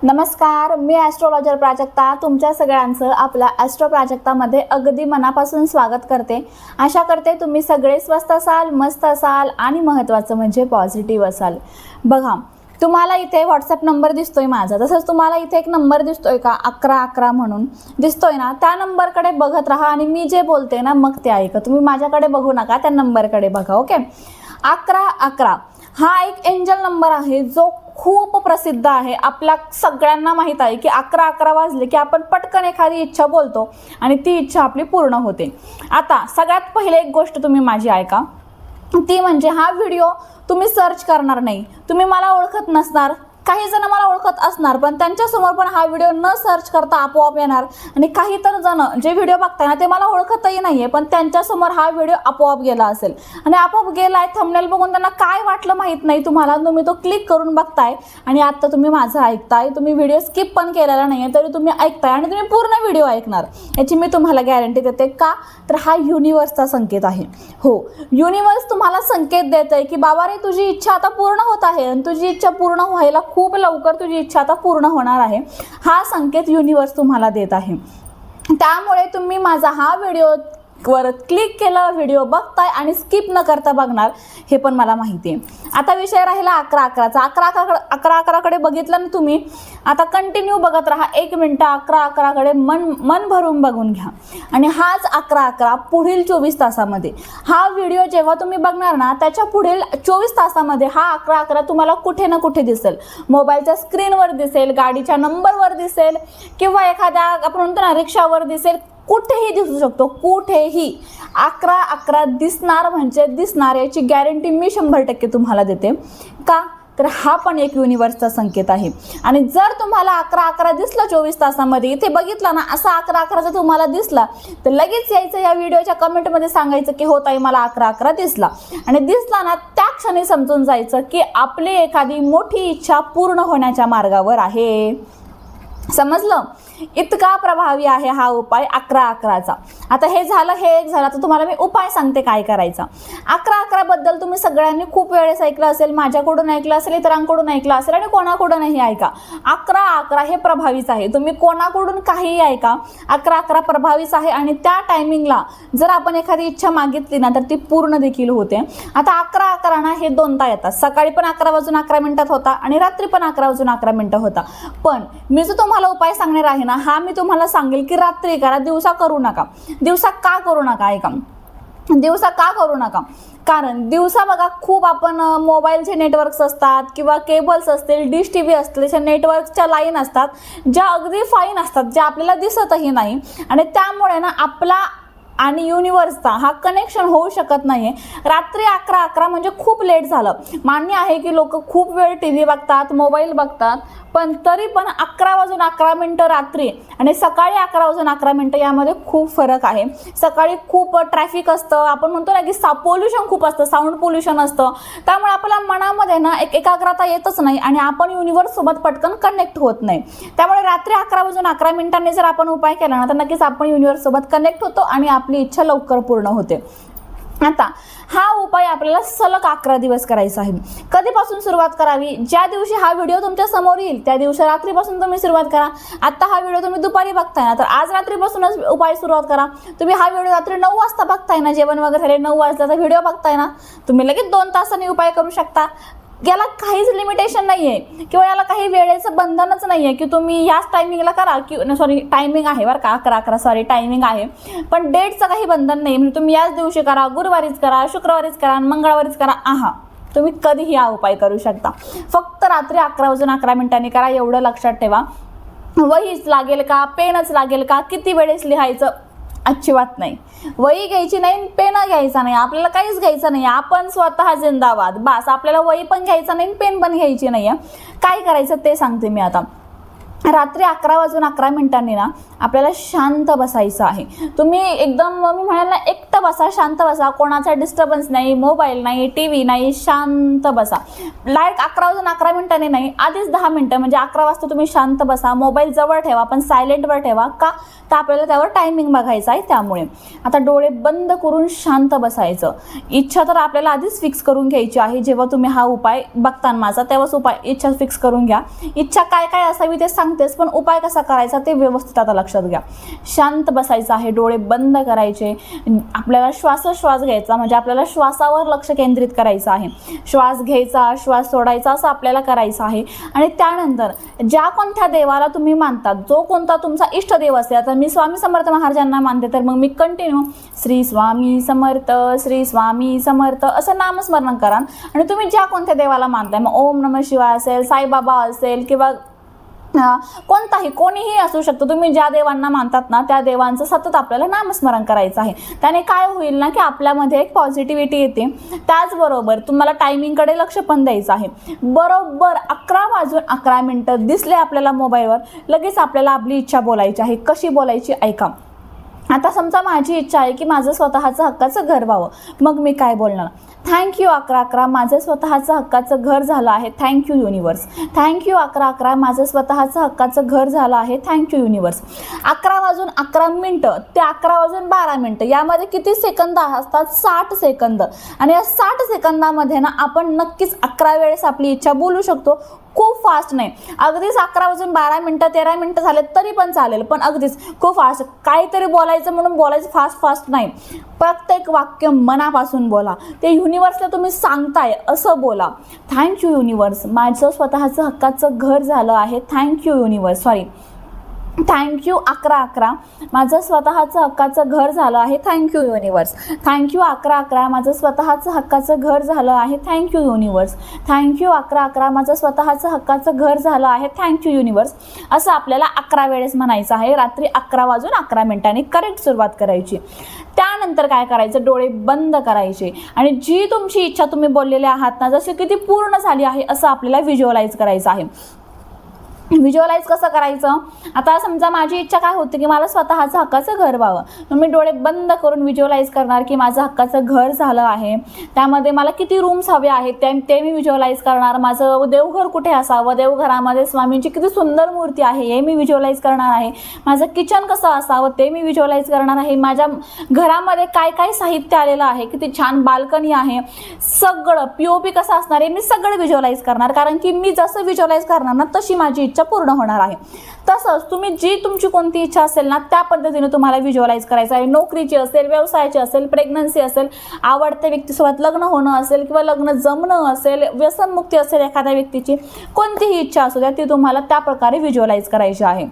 नमस्कार, मी ॲस्ट्रोलॉजर प्राजक्ता तुमच्या सगळ्यांचं आपल्या ॲस्ट्रो प्राजक्तामध्ये अगदी मनापासून स्वागत करते। आशा करते तुम्ही सगळे स्वस्त असाल, मस्त असाल आणि महत्त्वाचं म्हणजे पॉझिटिव्ह असाल। बघा, तुम्हाला इथे व्हॉट्सअप नंबर दिसतोय माझा, तसंच तुम्हाला इथे एक नंबर दिसतोय का 1111 म्हणून दिसतोय ना, त्या नंबरकडे बघत राहा आणि मी जे बोलते ना मग ते ऐका। तुम्ही माझ्याकडे बघू नका, त्या नंबरकडे बघा। ओके, 1111 हा एक एंजल नंबर आहे जो खूप प्रसिद्ध आहे। आपल्या सगळ्यांना माहित आहे की 1111 वाजले की आपण पटकन एखादी इच्छा बोलतो आणि ती इच्छा आपली पूर्ण होते। आता सगळ्यात पहिले एक गोष्ट तुम्ही माझी ऐका, ती म्हणजे हा व्हिडिओ तुम्ही सर्च करणार नाही, तुम्ही मला ओळखत नसणार, काही जण मला ओळखत असणार पण त्यांच्यासमोर पण हा व्हिडिओ न सर्च करता आपोआप येणार आणि काही तर जण जे व्हिडिओ बघताय ना ते मला ओळखतही नाहीये पण त्यांच्यासमोर हा व्हिडिओ आपोआप गेला असेल आणि आपोआप गेलाय, थंबनेल बघून त्यांना काय वाटलं माहित नाही तुम्हाला, तुम्ही तो क्लिक करून बघताय आणि आता तुम्ही माझं ऐकताय, तुम्ही व्हिडिओ स्किप पण केलेला नाहीये तरी तुम्ही ऐकताय आणि तुम्ही पूर्ण व्हिडिओ ऐकणार, याची मी तुम्हाला गॅरंटी देते। का तर हा युनिवर्सचा संकेत आहे। हो, युनिवर्स तुम्हाला संकेत देत आहे की बाबा रे तुझी इच्छा आता पूर्ण होत आहे आणि तुझी इच्छा पूर्ण व्हायला खूप लवकर तुझी इच्छा आता पूर्ण होणार आहे, हा संकेत युनिवर्स तुम्हाला देत आहे। त्यामुळे तुम्ही माझा हा व्हिडिओ वर क्लिक केलं, व्हिडिओ बघताय आणि स्किप न करता बघणार हे पण मला माहिती आहे। आता विषय राहिला 1111चा। 1111कडे बघितलं ना तुम्ही, आता कंटिन्यू बघत राहा, 1 मिनिट 1111कडे मन भरून बघून घ्या आणि हाच 1111 पुढील 24 तासामध्ये, हा व्हिडिओ जेव्हा तुम्ही बघणार ना त्याच्या पुढील 24 तासामध्ये हा 1111 तुम्हाला कुठे ना कुठे दिसेल, मोबाईलच्या स्क्रीनवर दिसेल, गाडीच्या नंबरवर दिसेल किंवा एखाद्या आपण म्हणतो ना रिक्षावर दिसेल, कुठेही दिसू शकतो, कुठेही 1111 दिसणार म्हणजे दिसणार, याची गॅरंटी मी 100% तुम्हाला देते। का तर हा पण एक युनिवर्सचा संकेत आहे आणि जर तुम्हाला 1111 दिसलं 24 तासामध्ये, इथे बघितला ना असा 1111 जर तुम्हाला दिसला तर लगेच यायचं या व्हिडिओच्या कमेंटमध्ये सांगायचं की हो ताई मला 1111 दिसला आणि दिसला ना त्या क्षणी समजून जायचं की आपली एखादी मोठी इच्छा पूर्ण होण्याच्या मार्गावर आहे। समजलं? इतका प्रभावी आहे हा उपाय 1111चा। आता हे झालं, हे एक झालं, आता तुम्हाला मी उपाय सांगते काय करायचा। 1111 बद्दल तुम्ही सगळ्यांनी खूप वेळेस ऐकलं असेल, माझ्याकडून ऐकलं असेल, इतरांकडून ऐकलं असेल आणि कोणाकडूनही ऐका। 1111 हे प्रभावीच आहे, तुम्ही कोणाकडून काहीही ऐका, 1111 प्रभावीच आहे आणि त्या टायमिंगला जर आपण एखादी इच्छा मागितली ना तर ती पूर्ण देखील होते। आता 1111 ना हे दोनदा येतात, सकाळी पण 11:11 होता आणि रात्री पण 11:11 होता। पण मी जो तुम्हाला उपाय सांगणार आहे ना हा मी तुम्हाला सांगेल की रात्री करा, दिवसा करू नका। दिवसा का करू नका ऐका, दिवसा का करू नका, कारण दिवसा बघा खूप आपण मोबाईलचे नेटवर्क्स असतात किंवा केबल्स असतील, डिश टीव्ही असतील, त्याच्या नेटवर्कच्या लाईन असतात ज्या अगदी फाईन असतात, ज्या आपल्याला दिसतही नाही आणि त्यामुळे ना आपला आणि युनिवर्सचा हा कनेक्शन होऊ शकत नाही। रात्री 11:11 म्हणजे खूप लेट झालं, मान्य आहे की लोक खूप वेळ टीव्ही बघतात, मोबाईल बघतात, पण तरी पण 11:11 रात्री आणि सकाळी 11:11 यामध्ये खूप फरक आहे। सकाळी खूप ट्रॅफिक असतं, आपण म्हणतो ना की पोल्युशन खूप असतं, साऊंड पोल्युशन असतं, त्यामुळे आपल्या मनामध्ये ना एक एकाग्रता येतच नाही आणि आपण युनिवर्स सोबत पटकन कनेक्ट होत नाही। त्यामुळे रात्री 11:11 जर आपण उपाय केला ना तर नक्कीच आपण युनिवर्स सोबत कनेक्ट होतो आणि आपली इच्छा लवकर पूर्ण होते। आता हा उपाय आपल्याला सलग 11 दिवस करायचा आहे। कधीपासून सुरुवात करावी? ज्या दिवशी हा व्हिडिओ तुमच्या समोर येईल त्या दिवशी रात्रीपासून तुम्ही सुरुवात करा। आता हा व्हिडिओ तुम्ही दुपारी बघताय ना तर आज रात्रीपासूनच उपाय सुरुवात करा। तुम्ही हा व्हिडिओ रात्री 9 वाजता बघताय ना, जेवण वगैरे झाले 9 वाजता व्हिडिओ बघताय ना, तुम्ही लगेच 2 तासांनी उपाय करू शकता। याला काहीच लिमिटेशन नाहीये किंवा याला काही वेळेचं बंधनच नाहीये की तुम्ही याच टायमिंगला करा की टायमिंग आहे बरं का 11:11 टायमिंग आहे, पण डेटचं काही बंधन नाही, म्हणजे तुम्ही याच दिवशी करा, गुरुवारीच करा, शुक्रवारीच करा, मंगळवारीच करा, तुम्ही कधीही हा उपाय करू शकता। फक्त रात्री 11:11 करा, एवढं लक्षात ठेवा। वहीच लागेल का, पेनच लागेल का, किती वेळेस लिहायचं, अजिबात नाही, वही घ्यायची नाही, पेन घ्यायचा नाही, आपल्याला काहीच घ्यायचं नाही, आपण स्वतः जिंदाबाद, बस। आपल्याला वही पण घ्यायचं नाही, पेन पण घ्यायची नाही। काय करायचं ते सांगते मी आता। रात्री 11:11 ना आपल्याला शांत बसायचं आहे. तुम्ही एकदम मी म्हणाल ना एकटं बसा, शांत बसा, कोणाचा डिस्टर्बन्स नाही, मोबाईल नाही, TV नाही, शांत बसा. लाईट 11:11 नाही, आधीच 10 मिनटं म्हणजे 11 वाजता तुम्ही शांत बसा. मोबाईल जवळ ठेवा पण सायलेंटवर ठेवा. का तर आपल्याला त्यावर टायमिंग बघायचं आहे. त्यामुळे आता डोळे बंद करून शांत बसायचं. इच्छा तर आपल्याला आधीच फिक्स करून घ्यायची आहे. जेव्हा तुम्ही हा उपाय बघता माझा तेव्हाच इच्छा फिक्स करून घ्या. इच्छा काय काय असावी ते सांगतेच, पण उपाय कसा करायचा ते व्यवस्थित आता लक्षात घ्या. शांत बसायचं आहे, डोळे बंद करायचे. आपल्याला श्वासोश्वास घ्यायचा म्हणजे आपल्याला श्वासावर लक्ष केंद्रित करायचं आहे. श्वास घ्यायचा, श्वास सोडायचा असं आपल्याला करायचं आहे. आणि त्यानंतर ज्या कोणत्या देवाला तुम्ही मानतात, जो कोणता तुमचा इष्टदेव असेल, आता मी स्वामी समर्थ महाराजांना मानते तर मग मी कंटिन्यू श्री स्वामी समर्थ, श्री स्वामी समर्थ असं नामस्मरण करा. आणि तुम्ही ज्या कोणत्या देवाला मानताय, मग ओम नमः शिवाय असेल, साईबाबा असेल किंवा कोणीही असू शकतो, तुम्ही ज्या देवांना मानतात ना त्या देवांचं सतत आपल्याला नामस्मरण करायचं आहे. त्याने काय होईल ना की आपल्यामध्ये एक पॉझिटिव्हिटी येते. त्याचबरोबर तुम्हाला टायमिंगकडे लक्ष पण द्यायचं आहे. बरोबर 11:11 दिसले आपल्याला मोबाईलवर, लगेच आपल्याला आपली इच्छा बोलायची आहे. कशी बोलायची ऐका. आता समजा माझी इच्छा आहे की माझं स्वतःचं हक्काचं घर व्हावं, मग मी काय बोलणार? थँक्यू 11:11 माझं स्वतःचं हक्काचं घर झालं आहे, थँक्यू युनिवर्स. थँक्यू 11:11 माझं स्वतःचं हक्काचं घर झालं आहे, थँक्यू युनिवर्स. 11:11 ते 11:12 यामध्ये किती सेकंद असतात? 60 सेकंद. आणि या 60 सेकंदामध्ये ना आपण नक्कीच 11 वेळेस आपली इच्छा बोलू शकतो. खूप फास्ट नाही, अगदीच 11:12 13 मिनटं झाले तरी पण चालेल, पण अगदीच खूप फास्ट काहीतरी बोलायचं म्हणून बोलायचं फास्ट नाही. प्रत्येक वाक्य मनापासून बोला. ते युनिवर्सला तुम्ही सांगताय असं बोला. थँक्यू युनिवर्स माझं स्वतःचं हक्काचं घर झालं आहे, थँक्यू युनिवर्स. थँक्यू 11:11 माझं स्वतःचं हक्काचं घर झालं आहे, थँक्यू युनिवर्स. थँक्यू 11:11 माझं स्वतःचं हक्काचं घर झालं आहे, थँक्यू युनिवर्स. थँक्यू 11:11 माझं स्वतःचं हक्काचं घर झालं आहे, थँक्यू युनिवर्स. असं आपल्याला 11 वेळेस म्हणायचं आहे. रात्री 11:11 करेक्ट सुरुवात करायची. त्यानंतर काय करायचं? डोळे बंद करायचे आणि जी तुमची इच्छा तुम्ही बोललेले आहात ना, जशी की ती पूर्ण झाली आहे असं आपल्याला व्हिज्युअलाइज करायचं आहे. व्हिज्युअलाइज कसं करायचं? आता समजा माझी इच्छा काय होती की मला स्वतःचं हक्काचं घर व्हावं, मग मी डोळे बंद करून व्हिज्युअलाइज करणार की माझं हक्काचं घर झालं आहे. त्यामध्ये मला किती रूम्स हवे आहेत ते मी व्हिज्युअलाइज करणार. माझं देवघर कुठे असावं, देवघरामध्ये स्वामींची किती सुंदर मूर्ती आहे हे मी व्हिज्युअलाइज करणार आहे. माझं किचन कसं असावं ते मी व्हिज्युअलाइज करणार आहे. माझ्या घरामध्ये काय काय साहित्य आलेलं आहे, किती छान बाल्कनी आहे, सगळं POP कसं असणार आहे मी सगळं व्हिज्युअलाइज करणार. कारण की मी जसं व्हिज्युअलाइज करणार ना तशी माझी इच्छा पूर्ण होणार आहे. तसंच तुम्ही जी तुमची कोणती इच्छा असेल ना त्या पद्धतीने तुम्हाला व्हिज्युअलाइज करायचं आहे. नोकरीची असेल, व्यवसायाची असेल, प्रेग्नन्सी असेल, आवडत्या व्यक्तीसोबत लग्न होणं असेल किंवा लग्न जमणं असेल, व्यसनमुक्ती असेल एखाद्या व्यक्तीची, कोणतीही इच्छा असू द्या ती तुम्हाला त्या प्रकारे व्हिज्युअलाइज करायची आहे.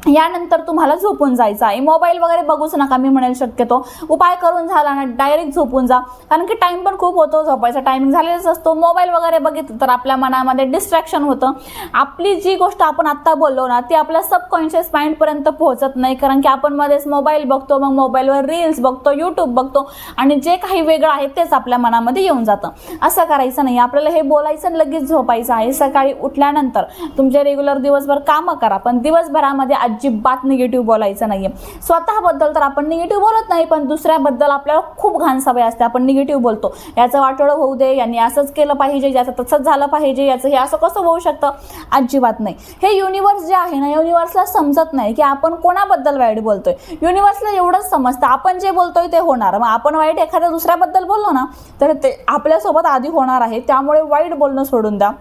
यानंतर तुम्हाला झोपून जायचं आहे. मोबाईल वगैरे बघूच नका मी म्हणेल. शक्यतो उपाय करून झाला ना डायरेक्ट झोपून जा, कारण की टाईम पण खूप होतो, झोपायचा टायमिंग झालेलाच असतो. मोबाईल वगैरे बघितलं तर आपल्या मनामध्ये डिस्ट्रॅक्शन होतं. आपली जी गोष्ट आपण आत्ता बोललो ना ती आपल्या सबकॉन्शियस माइंडपर्यंत पोहोचत नाही, कारण की आपण मध्येच मोबाईल बघतो, मग मोबाईलवर रील्स बघतो, यूट्यूब बघतो आणि जे काही वेगळं आहे तेच आपल्या मनामध्ये येऊन जातं. असं करायचं नाही. आपल्याला हे बोलायचं आणि लगेच झोपायचं आहे. सकाळी उठल्यानंतर तुमचे रेग्युलर दिवसभर कामं करा, पण दिवसभरामध्ये अजिबात निगेटिव्ह बोलायचं नाहीये. स्वतःबद्दल तर आपण निगेटिव्ह बोलत नाही, पण दुसऱ्याबद्दल आपल्याला खूप घाण सवय असते. आपण निगेटिव्ह बोलतो, याचं वाटोळं होऊ दे, यांनी असंच केलं पाहिजे, याचं तसंच झालं पाहिजे, याचं हे असं कसं होऊ शकतं. अजिबात नाही. हे युनिवर्स जे आहे ना, युनिवर्सला समजत नाही की आपण कोणाबद्दल वाईट बोलतोय. युनिवर्सला एवढंच समजतं आपण जे बोलतोय ते होणार. मग आपण वाईट एखाद्या दुसऱ्याबद्दल बोललो ना तर ते आपल्यासोबत आधी होणार आहे. त्यामुळे वाईट बोलणं सोडून द्या,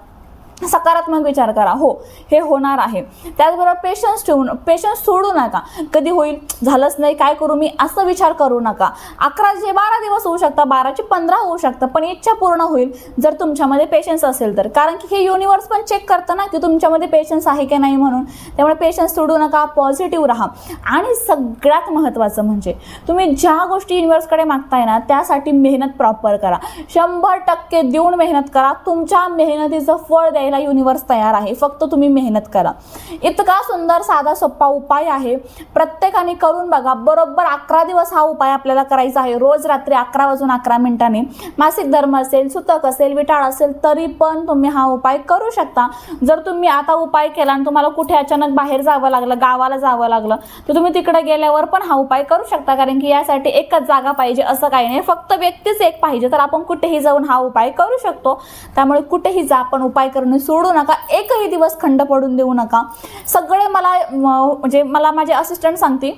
सकारात्मक विचार करा. हो हे होणार आहे. त्याचबरोबर पेशन्स सोडू नका. कधी होईल, झालंच नाही, काय करू मी, असं विचार करू नका. 12 दिवस होऊ शकतात, 12चे 15 होऊ शकतं, पण इच्छा पूर्ण होईल जर तुमच्यामध्ये पेशन्स असेल तर. कारण की हे युनिवर्स पण चेक करतं ना की तुमच्यामध्ये पेशन्स आहे की नाही म्हणून. त्यामुळे पेशन्स सोडू नका, पॉझिटिव्ह राहा. आणि सगळ्यात महत्त्वाचं म्हणजे तुम्ही ज्या गोष्टी युनिवर्सकडे मागताय ना त्यासाठी मेहनत प्रॉपर करा. 100% देऊन मेहनत करा. तुमच्या मेहनतीचं फळ द्यायला द्यायला युनिवर्स तयार आहे, फक्त तुम्ही मेहनत करा. इतका सुंदर साधा सोपा उपाय आहे, प्रत्येकाने करून बघा. बरोबर 11 दिवस हा उपाय आपल्याला करायचा आहे. रोज रात्री 11:11 मासिक धर्म असेल, सुतक असेल, विटाळ असेल, तरी पण तुम्ही हा उपाय करू शकता. जर तुम्ही आता उपाय केला आणि तुम्हाला कुठे अचानक बाहेर जावं लागलं, गावाला जावं लागलं, तर तुम्ही तिकडे गेल्यावर पण हा उपाय करू शकता. कारण की यासाठी एकच जागा पाहिजे असं काही नाही, फक्त व्यक्तीच एक पाहिजे, तर आपण कुठेही जाऊन हा उपाय करू शकतो. त्यामुळे कुठेही जा, पण उपाय करणं सोडू नका. एकही दिवस खंड पडून देऊ नका. सगळे मला माझे असिस्टंट सांगते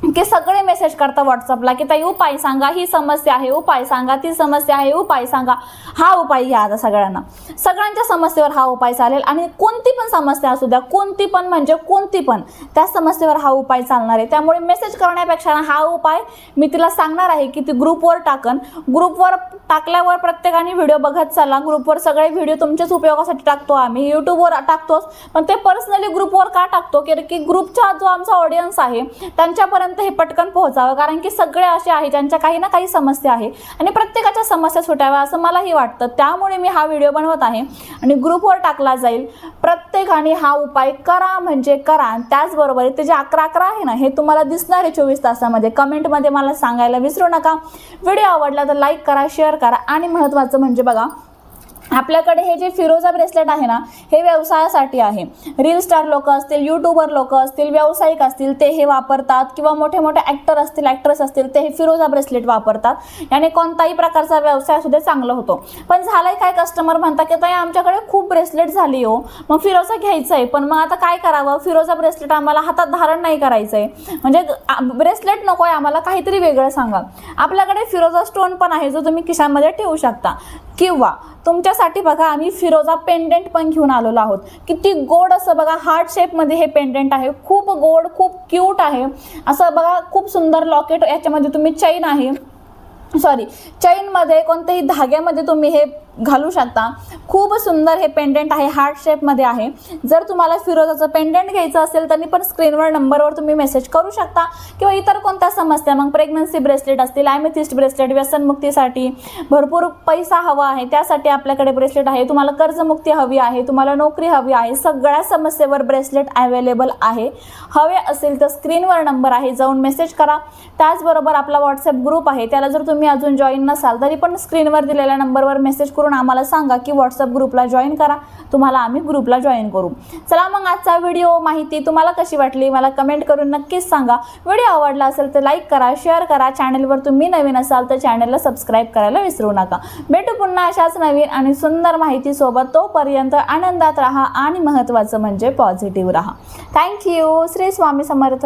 की सगळे मेसेज करता व्हॉट्सअपला की ताई उपाय सांगा, ही समस्या आहे, उपाय सांगा, ती समस्या आहे, उपाय सांगा. हा उपाय घ्या आता सगळ्यांच्या समस्येवर हा उपाय चालेल. आणि कोणती पण समस्या असू द्या, कोणती पण म्हणजे कोणती पण, त्या समस्येवर हा उपाय चालणार आहे. त्यामुळे मेसेज करण्यापेक्षा हा उपाय मी तिला सांगणार आहे की ती ग्रुपवर टाकन. ग्रुपवर टाकल्यावर प्रत्येकाने व्हिडिओ बघत चालला. ग्रुपवर सगळे व्हिडिओ तुमच्याच उपयोगासाठी टाकतो आम्ही, यूट्यूबवर टाकतोच, पण ते पर्सनली ग्रुपवर का टाकतो की ग्रुपचा जो आमचा ऑडियन्स आहे त्यांच्यापर्यंत हे पटकन पोहोचावं. कारण की सगळे असे आहे ज्यांच्या काही ना काही समस्या आहे आणि प्रत्येकाच्या समस्या सुटाव्या असं मलाही वाटतं. त्यामुळे मी हा व्हिडिओ बनवत आहे आणि ग्रुपवर टाकला जाईल. प्रत्येकाने हा उपाय करा म्हणजे करा. त्याचबरोबर ते जे 11-11 आहे ना, हे तुम्हाला दिसणार आहे 24 तासामध्ये. कमेंटमध्ये मला सांगायला विसरू नका. व्हिडिओ आवडला तर लाईक करा, शेअर करा. आणि महत्त्वाचं म्हणजे बघा, आपल्याकडे हे जे फिरोजा ब्रेसलेट आहे ना, हे व्यवसायासाठी आहे. रील स्टार लोक असतील, यूट्यूबर लोक असतील, व्यावसायिक असतील, ते हे वापरतात. किंवा मोठे मोठे ॲक्टर असतील, ॲक्ट्रेस असतील, ते हे फिरोजा ब्रेसलेट वापरतात. याने कोणताही प्रकारचा व्यवसाय सुद्धा चांगला होतो. पण झालंय काय, कस्टमर म्हणतात की ताई आमच्याकडे खूप ब्रेसलेट झाली हो, मग फिरोजा घ्यायचं आहे, पण मग आता काय करावं, फिरोजा ब्रेसलेट आम्हाला हातात धारण नाही करायचं आहे, म्हणजे ब्रेसलेट नको आहे आम्हाला, काहीतरी वेगळं सांगा. आपल्याकडे फिरोजा स्टोन पण आहे, जो तुम्ही खिशामध्ये ठेवू शकता. किंवा तुमच्यासाठी बघा, आम्ही फिरोजा पेंडेंट पण घेऊन आलेलो आहोत. किती गोड असं बघा, हार्ट शेपमध्ये हे पेंडेंट आहे. खूप गोड, खूप क्यूट आहे असं बघा. खूप सुंदर लॉकेट, याच्यामध्ये तुम्ही चैनमध्ये कोणत्याही धाग्यामध्ये तुम्ही हे घालू शकता. खूप सुंदर हे पेंडेंट आहे, हार्ट शेपमध्ये आहे. जर तुम्हाला फिरोजाचं पेंडेंट घ्यायचं असेल तर पण स्क्रीनवर नंबरवर तुम्ही मेसेज करू शकता. किंवा इतर कोणत्या समस्या, मग प्रेग्नन्सी ब्रेसलेट असतील, ॲमेथिस्ट ब्रेसलेट, व्यसनमुक्तीसाठी, भरपूर पैसा हवा आहे त्यासाठी आपल्याकडे ब्रेसलेट आहे. तुम्हाला कर्जमुक्ती हवी आहे, तुम्हाला नोकरी हवी आहे, सगळ्या समस्येवर ब्रेसलेट अवेलेबल आहे. हवे असेल तर स्क्रीनवर नंबर आहे, जाऊन मेसेज करा. त्याचबरोबर आपला व्हॉट्सअप ग्रुप आहे, त्याला जर तुम्ही अजून जॉईन नसाल तरी पण स्क्रीनवर दिलेल्या नंबरवर मेसेज करून आम्हाला सांगा की व्हॉट्सअप ग्रुपला जॉईन करा, तुम्हाला आम्ही ग्रुपला जॉईन करू. चला मग आजचा व्हिडिओ माहिती तुम्हाला कशी वाटली मला कमेंट करून नक्कीच सांगा. व्हिडिओ आवडला असेल तर लाईक करा, शेअर करा. चॅनलवर तुम्ही नवीन असाल तर चॅनलला सबस्क्राईब करायला विसरू नका. भेटू पुन्हा अशाच नवीन आणि सुंदर माहितीसोबत. तोपर्यंत आनंदात राहा आणि महत्त्वाचं म्हणजे पॉझिटिव्ह राहा. थँक्यू. श्री स्वामी समर्थ.